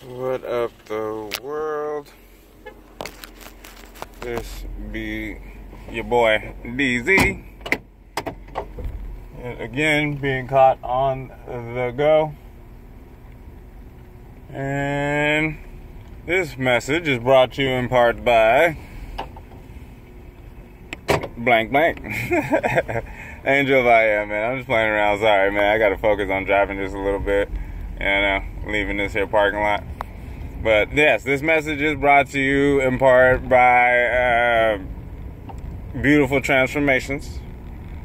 What up, the world? This be your boy DZ. And again, being caught on the go. And this message is brought to you in part by blank blank. Angel Via, man. I'm just playing around. Sorry, man. I gotta focus on driving just a little bit. And leaving this here parking lot. But yes, this message is brought to you in part by Beautiful Transformations.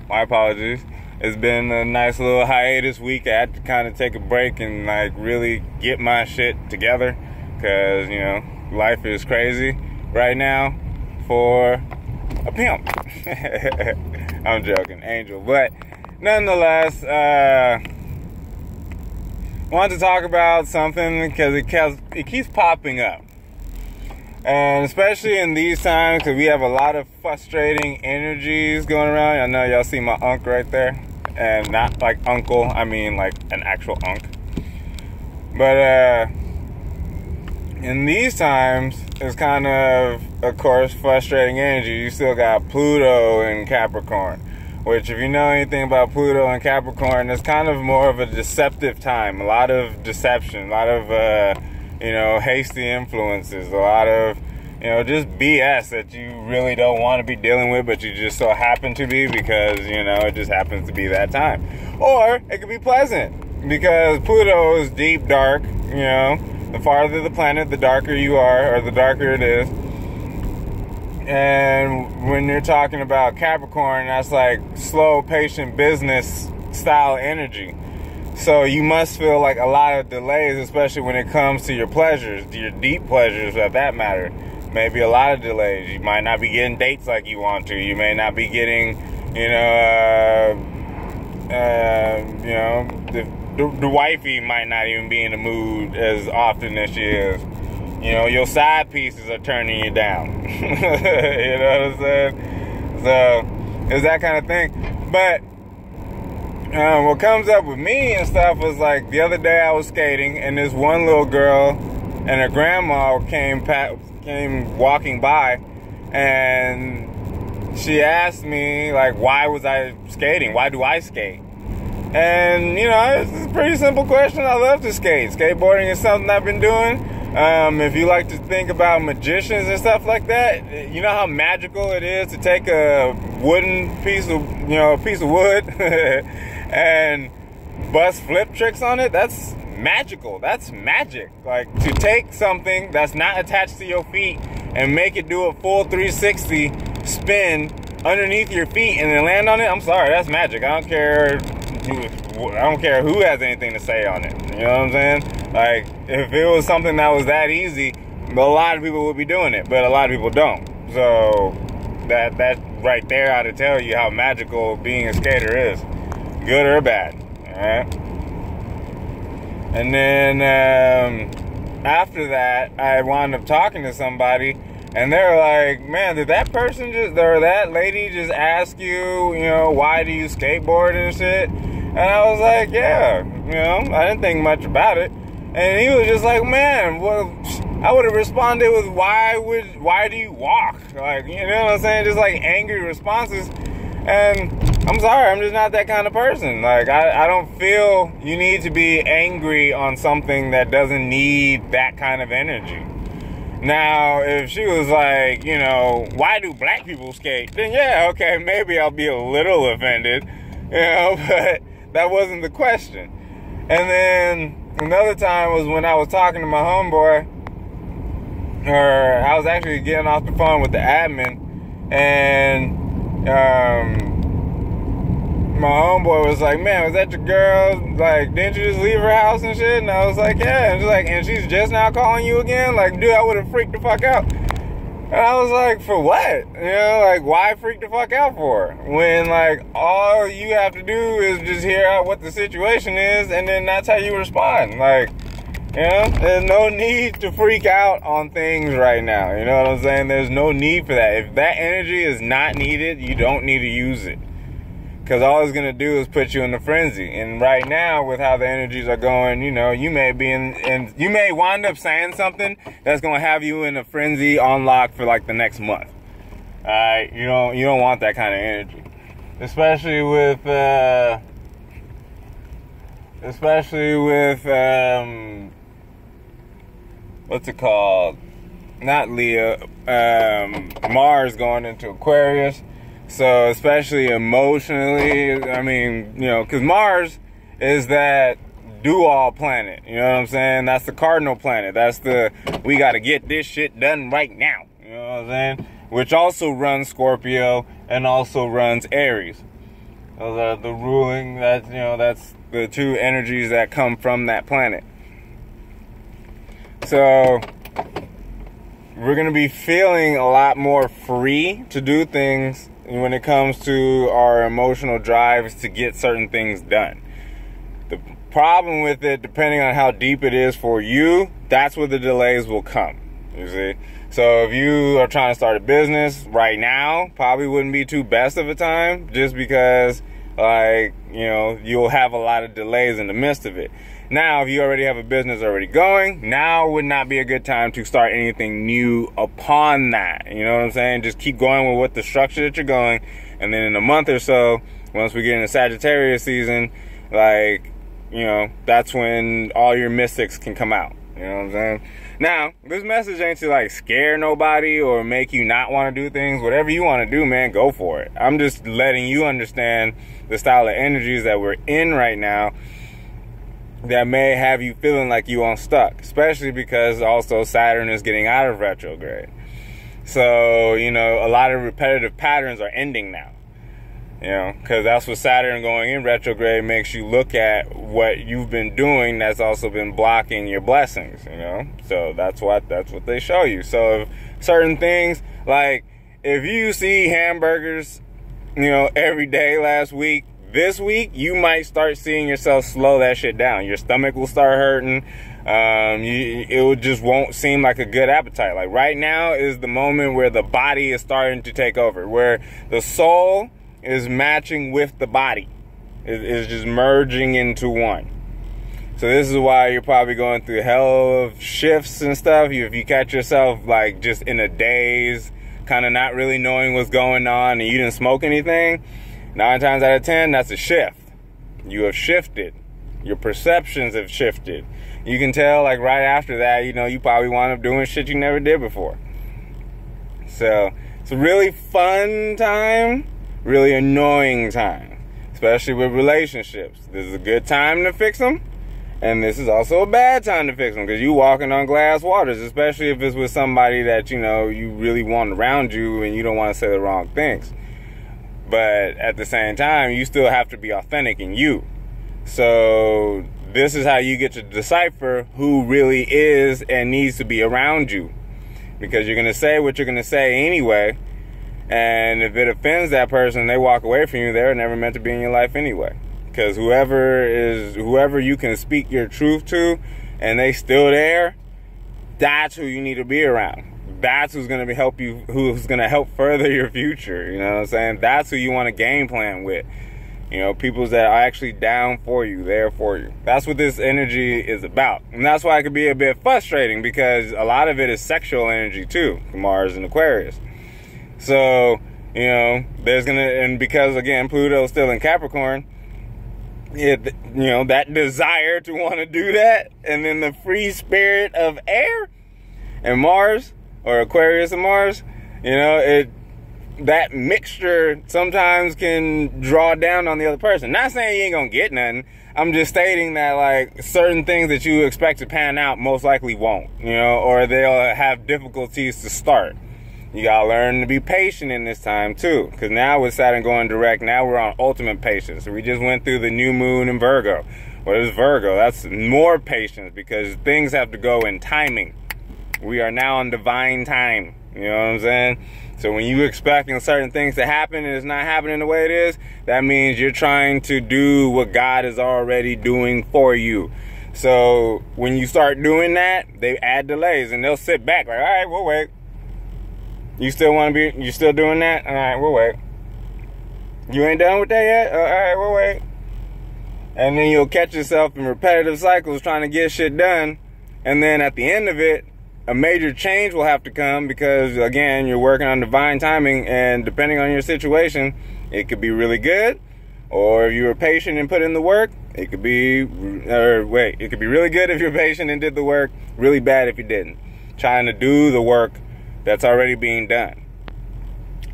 My apologies. It's been a nice little hiatus week. I had to kind of take a break and like really get my shit together, because you know life is crazy right now for a pimp. I'm joking, Angel. But nonetheless, wanted to talk about something because it keeps popping up, and especially in these times, because we have a lot of frustrating energies going around. I know y'all see my unk right there, and not like uncle, I mean like an actual unk. But in these times, it's kind of course, frustrating energy. You still got Pluto in Capricorn, which, if you know anything about Pluto and Capricorn, it's kind of more of a deceptive time. A lot of deception, a lot of, hasty influences, a lot of, just BS that you really don't want to be dealing with, but you just so happen to be because, it just happens to be that time. Or it could be pleasant, because Pluto is deep, dark, the farther the planet, the darker you are, or the darker it is. And when you're talking about Capricorn, that's like slow, patient business style energy. So you must feel like a lot of delays, especially when it comes to your pleasures, your deep pleasures at that matter. Maybe a lot of delays. You might not be getting dates like you want to. You may not be getting, the wifey might not even be in the mood as often as she is. Your side pieces are turning you down. You know what I'm saying? So, it's that kind of thing. But, what comes up with me and stuff was like, the other day I was skating, and this one little girl and her grandma came walking by, and she asked me, like, why was I skating? Why do I skate? And, it's a pretty simple question. I love to skate. Skateboarding is something I've been doing. If you like to think about magicians and stuff like that, you know how magical it is to take a wooden piece of wood and bust flip tricks on it? That's magical. That's magic. Like, to take something that's not attached to your feet and make it do a full 360 spin underneath your feet and then land on it, I'm sorry, that's magic. I don't care who has anything to say on it. You know what I'm saying? Like, if it was something that was that easy, a lot of people would be doing it, but a lot of people don't. So that right there ought to tell you how magical being a skater is, good or bad. All right. And then after that, I wound up talking to somebody, and they were like, "Man, did that person or that lady just ask you, why do you skateboard and shit?" And I was like, "Yeah, I didn't think much about it." And he was just like, "Man, well, I would have responded with, why do you walk?" Like, you know what I'm saying? Just like angry responses. And I'm sorry, I'm just not that kind of person. Like, I don't feel you need to be angry on something that doesn't need that kind of energy. Now, if she was like, why do black people skate? Then yeah, okay, maybe I'll be a little offended, but that wasn't the question. And then another time was when I was talking to my homeboy, or I was actually getting off the phone with the admin, and my homeboy was like, "Man, was that your girl? Like, didn't you just leave her house and shit?" And I was like, "Yeah." And she's like, "And she's just now calling you again?" Like, dude, I would have freaked the fuck out. And I was like, "For what? Like, why freak the fuck out for? When, like, all you have to do is just hear out what the situation is, and then that's how you respond. Like, there's no need to freak out on things right now. You know what I'm saying? There's no need for that. If that energy is not needed, you don't need to use it. Because all it's going to do is put you in a frenzy. And right now, with how the energies are going, you know, you may be and you may wind up saying something that's going to have you in a frenzy on lock for like the next month. Alright, you don't want that kind of energy. Especially with what's it called? Not Leo, Mars going into Aquarius. So especially emotionally, I mean, you know, because Mars is that do-all planet. You know what I'm saying? That's the cardinal planet. That's the, we got to get this shit done right now. You know what I'm saying? Which also runs Scorpio and also runs Aries. Those are the ruling, that's, you know, that's the two energies that come from that planet. So we're going to be feeling a lot more free to do things when it comes to our emotional drives to get certain things done. The problem with it, depending on how deep it is for you, that's where the delays will come, you see. So if you are trying to start a business right now, probably wouldn't be too best of a time, just because, like, you know, you'll have a lot of delays in the midst of it. Now, if you already have a business already going, now would not be a good time to start anything new upon that. You know what I'm saying? Just keep going with what the structure that you're going. And then in a month or so, once we get into Sagittarius season, like, you know, that's when all your mystics can come out. You know what I'm saying? Now, this message ain't to like scare nobody or make you not want to do things. Whatever you want to do, man, go for it. I'm just letting you understand the style of energies that we're in right now that may have you feeling like you unstuck, especially because also Saturn is getting out of retrograde. So, you know, a lot of repetitive patterns are ending now. You know, because that's what Saturn going in retrograde makes you look at what you've been doing that's also been blocking your blessings, you know. So that's what they show you. So if certain things, like if you see hamburgers, you know, every day last week, this week you might start seeing yourself slow that shit down. Your stomach will start hurting. It just won't seem like a good appetite. Like right now is the moment where the body is starting to take over, where the soul is matching with the body. It's just merging into one. So this is why you're probably going through hell of shifts and stuff. If you catch yourself like just in a daze, kind of not really knowing what's going on, and you didn't smoke anything, 9 times out of 10, that's a shift. You have shifted. Your perceptions have shifted. You can tell, like, right after that, you know, you probably wound up doing shit you never did before. So, it's a really fun time, really annoying time, especially with relationships. This is a good time to fix them, and this is also a bad time to fix them, because you're walking on glass waters, especially if it's with somebody that, you know, you really want around you and you don't want to say the wrong things. But at the same time, you still have to be authentic in you. So this is how you get to decipher who really is and needs to be around you. Because you're going to say what you're going to say anyway. And if it offends that person, they walk away from you, they're never meant to be in your life anyway. Because whoever you can speak your truth to and they still there, that's who you need to be around. That's who's going to help you, who's going to help further your future. You know what I'm saying? That's who you want to game plan with. You know, people that are actually down for you, there for you. That's what this energy is about. And that's why it can be a bit frustrating, because a lot of it is sexual energy too, Mars and Aquarius. So, you know, and because again, Pluto's still in Capricorn, you know, that desire to want to do that, and then the free spirit of air and Mars, or Aquarius and Mars, you know, that mixture sometimes can draw down on the other person. Not saying you ain't gonna get nothing. I'm just stating that, like, certain things that you expect to pan out most likely won't, you know, or they'll have difficulties to start. You gotta learn to be patient in this time too, because now with Saturn going direct, now we're on ultimate patience. We just went through the new moon in Virgo. What is Virgo? That's more patience, because things have to go in timing. We are now on divine time. You know what I'm saying? So when you're expecting certain things to happen and it's not happening the way it is, that means you're trying to do what God is already doing for you. So when you start doing that, they add delays, and they'll sit back like, all right, we'll wait. You still doing that? All right, we'll wait. You ain't done with that yet? All right, we'll wait. And then you'll catch yourself in repetitive cycles trying to get shit done. And then at the end of it, a major change will have to come because, again, you're working on divine timing. And depending on your situation, it could be really good. Or if you were patient and put in the work, it could be, it could be really good if you're patient and did the work, really bad if you didn't. Trying to do the work that's already being done.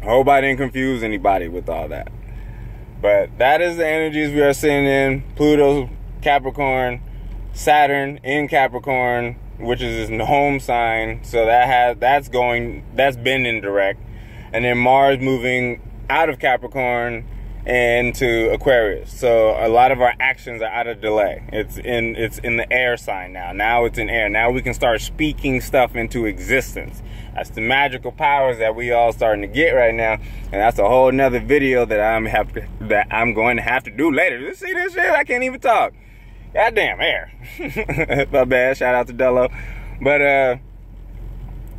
I hope I didn't confuse anybody with all that. But that is the energies we are seeing in Pluto, Capricorn, Saturn in Capricorn, which is his home sign. So that's been indirect. And then Mars moving out of Capricorn into Aquarius. So a lot of our actions are out of delay. It's in the air sign now. Now it's in air. Now we can start speaking stuff into existence. That's the magical powers that we all starting to get right now. And that's a whole nother video that I'm going to have to do later. You see this shit? I can't even talk. Goddamn air. My bad. Shout out to Dello. But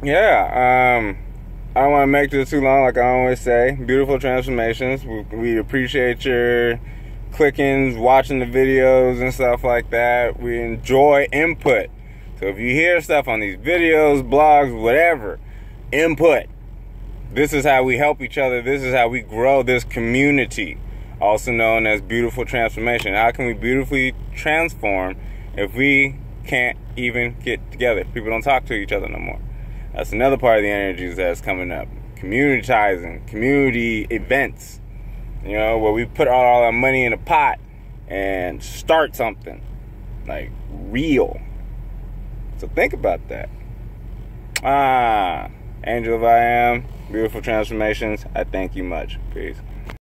yeah, I don't want to make this too long, like I always say. Beautiful transformations. We appreciate your clickings, watching the videos and stuff like that. We enjoy input. So if you hear stuff on these videos, blogs, whatever, input. This is how we help each other. This is how we grow this community, also known as beautiful transformation. How can we beautifully transform if we can't even get together? People don't talk to each other no more. That's another part of the energies that's coming up. Communitizing, community events, you know, where we put all our money in a pot and start something like real. So think about that. Angel of I Am, beautiful transformations. I thank you much. Peace.